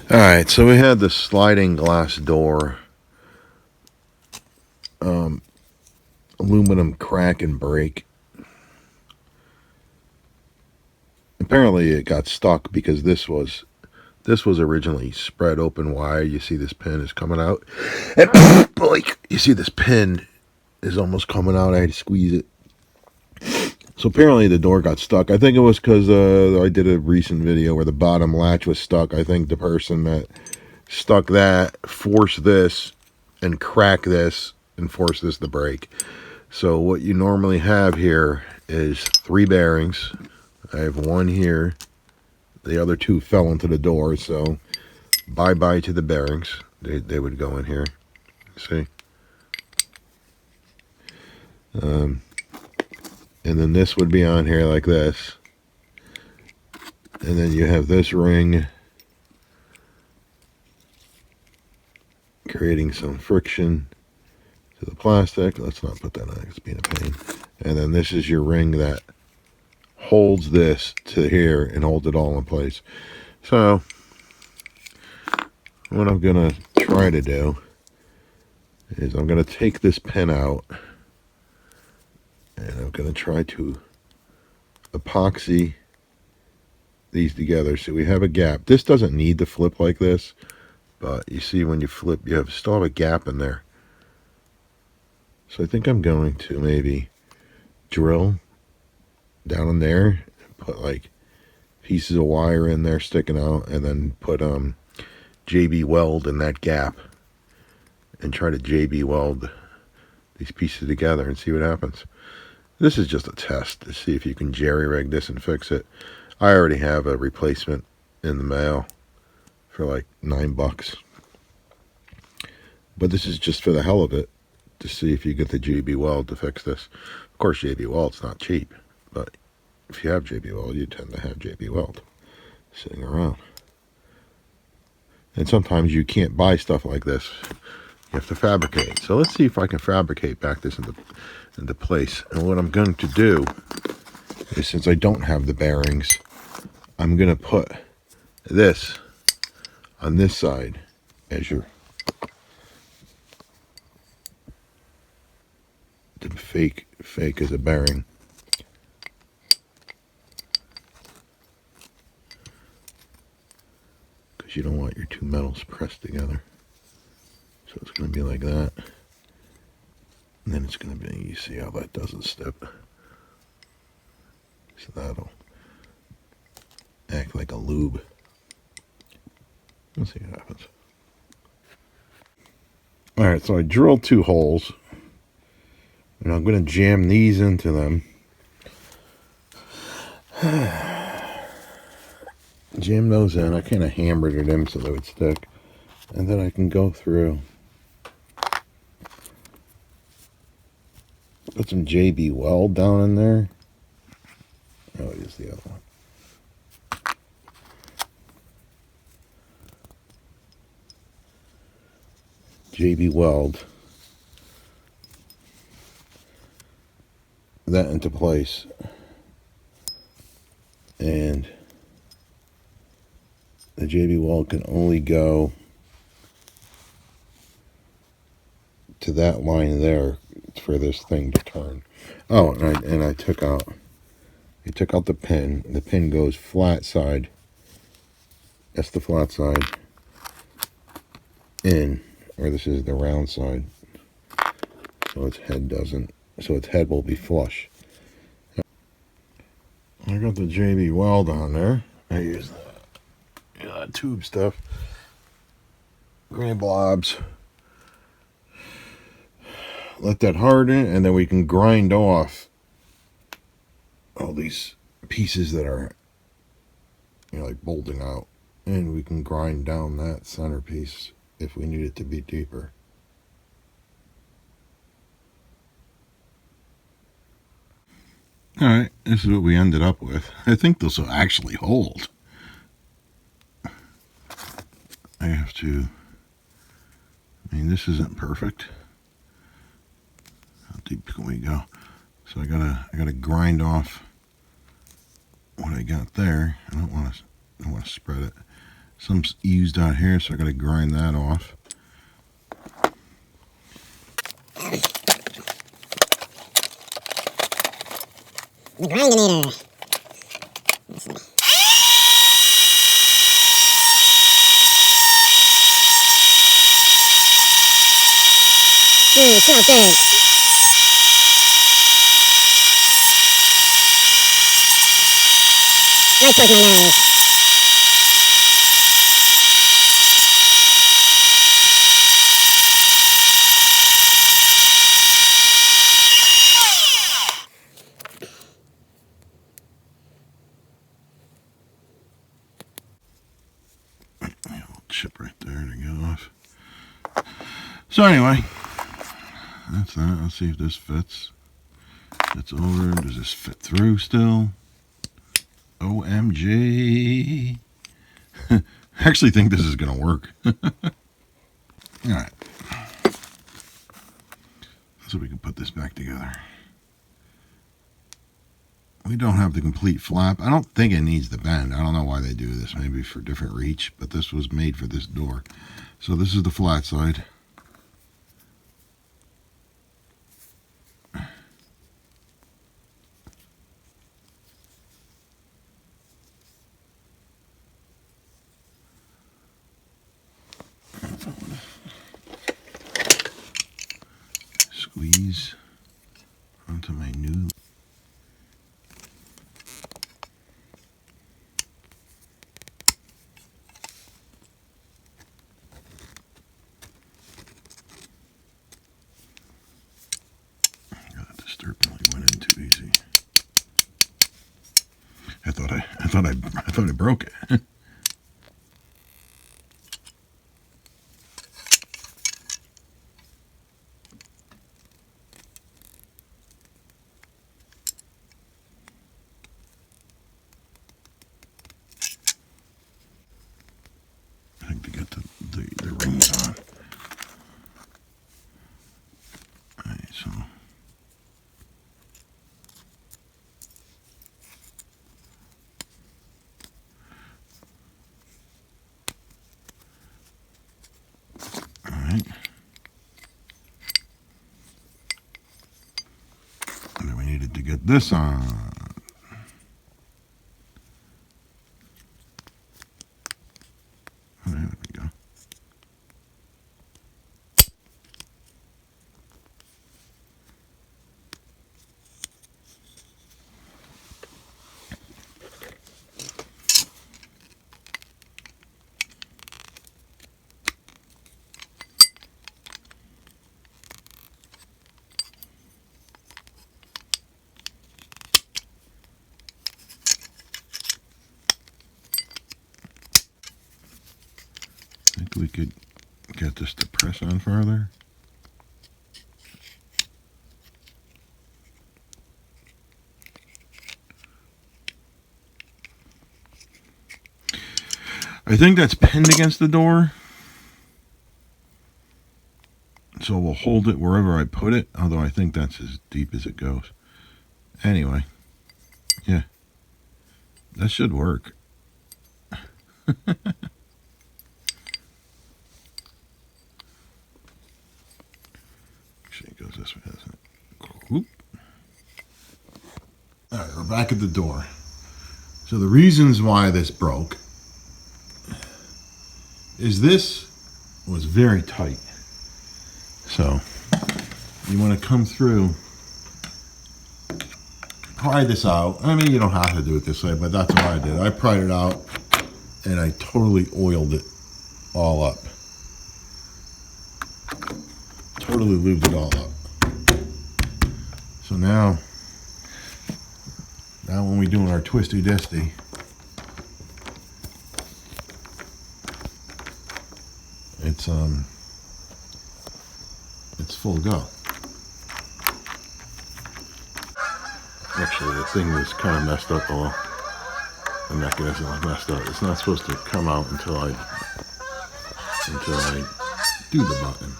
Alright, so we had the sliding glass door, aluminum crack and break. Apparently it got stuck because this was originally spread open wide. You see this pin is coming out. And like, you see this pin is almost coming out. I had to squeeze it. So apparently the door got stuck. I think it was because I did a recent video where the bottom latch was stuck. I think the person that stuck that forced this and cracked this and forced this to break. So what you normally have here is 3 bearings. I have one here. The other 2 fell into the door, so bye-bye to the bearings. They would go in here. See? And then this would be on here like this. And then you have this ring creating some friction to the plastic. Let's not put that on, it's being a pain. And then this is your ring that holds this to here and holds it all in place. So what I'm gonna try to do is I'm gonna take this pin out and I'm gonna try to epoxy these together so we have a gap. This doesn't need to flip like this, but you see when you flip you still have a gap in there. So I think I'm going to maybe drill down in there, put like pieces of wire in there sticking out, and then put JB Weld in that gap and try to JB Weld these pieces together and see what happens. This is just a test to see if you can jerry-rig this and fix it. I already have a replacement in the mail for like $9. But this is just for the hell of it, to see if you get the JB Weld to fix this. Of course, JB Weld's not cheap, but if you have JB Weld, you tend to have JB Weld sitting around. And sometimes you can't buy stuff like this. You have to fabricate. So let's see if I can fabricate back this into place. And what I'm going to do is, since I don't have the bearings, I'm going to put this on this side as your fake as a bearing. Because you don't want your 2 metals pressed together. So it's going to be like that. And then it's going to be, you see how that doesn't step. So that'll act like a lube. Let's see what happens. Alright, so I drilled 2 holes. And I'm going to jam these into them. Jam those in. I kind of hammered it in so they would stick. And then I can go through. Put some JB Weld down in there. Oh, use the other one. JB Weld that into place, and the JB Weld can only go to that line there for this thing to turn. Oh, and I took out the pin. The pin goes flat side. That's the flat side in, or this is the round side. So its head doesn't. So its head will be flush. I got the JB Weld on there. I use the tube stuff. Green blobs. Let that harden, and then we can grind off all these pieces that are, like bolting out, and we can grind down that centerpiece if we need it to be deeper. Alright, this is what we ended up with. I think this will actually hold. I have to, this isn't perfect. How deep can we go? So I gotta grind off what I got there. I don't want to spread it. Some's used out here, so I gotta grind that off. The grindinator. It smells good. Right towards my nose. Chip right there to get off. So anyway, that's that. Let's see if this fits. It's over. Does this fit through still? OMG. I actually think this is going to work. Alright. So we can put this back together. We don't have the complete flap. I don't think it needs the bend. I don't know why they do this. Maybe for different reach. But this was made for this door. So this is the flat side. Squeeze onto my new. That disturbingly went in too easy. I thought I broke it. I think to get the rings on. Alright, so alright. And then we needed to get this on. There we go. I think we could get this to press on farther. I think that's pinned against the door. So we'll hold it wherever I put it, although I think that's as deep as it goes. Anyway, yeah, that should work. Actually, it goes this way, doesn't it? Whoop. All right, we're back at the door. So the reasons why this broke is this was very tight. So you want to come through, pry this out. I mean, you don't have to do it this way, but that's what I did. I pried it out and I totally oiled it all up. Totally lubed it all up. So now when we're doing our twisty disty, it's full go. Actually, the thing is kind of messed up. The mechanism is messed up. It's not supposed to come out until I do the button.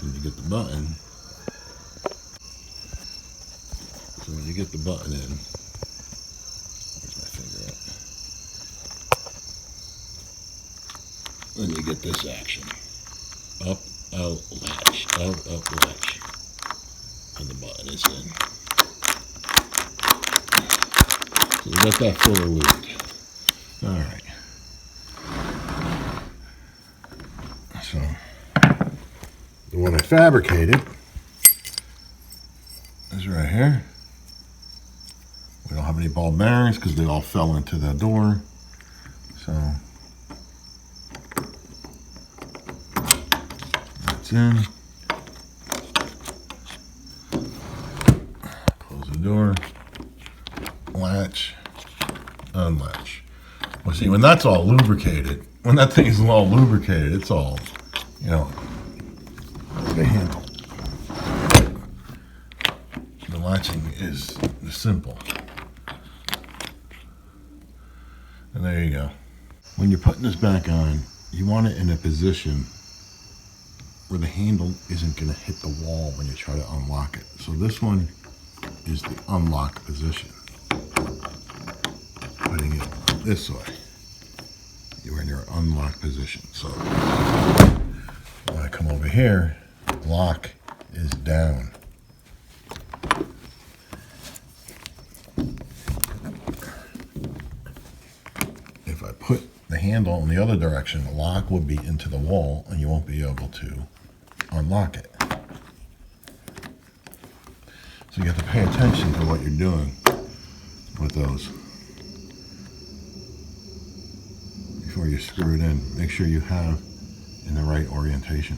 When you get the button, so when you get the button in, where's my finger then you get this action. Up, out, latch, out, latch. And the button is in. So you got that fuller loop. Alright. So, the one I fabricated is right here. We don't have any ball bearings because they all fell into the door. So, that's in. Close the door. Latch. Unlatch. Well, see, when that's all lubricated, when that thing is all lubricated, it's all, you know, the handle. The latching is simple. And there you go. When you're putting this back on, you want it in a position where the handle isn't going to hit the wall when you try to unlock it. So this one is the unlock position. Putting it this way, you're in your unlock position. So when I come over here, lock is down. If I put the handle in the other direction, the lock will be into the wall and you won't be able to unlock it. So you have to pay attention to what you're doing with those before you screw it in. Make sure you have in the right orientation.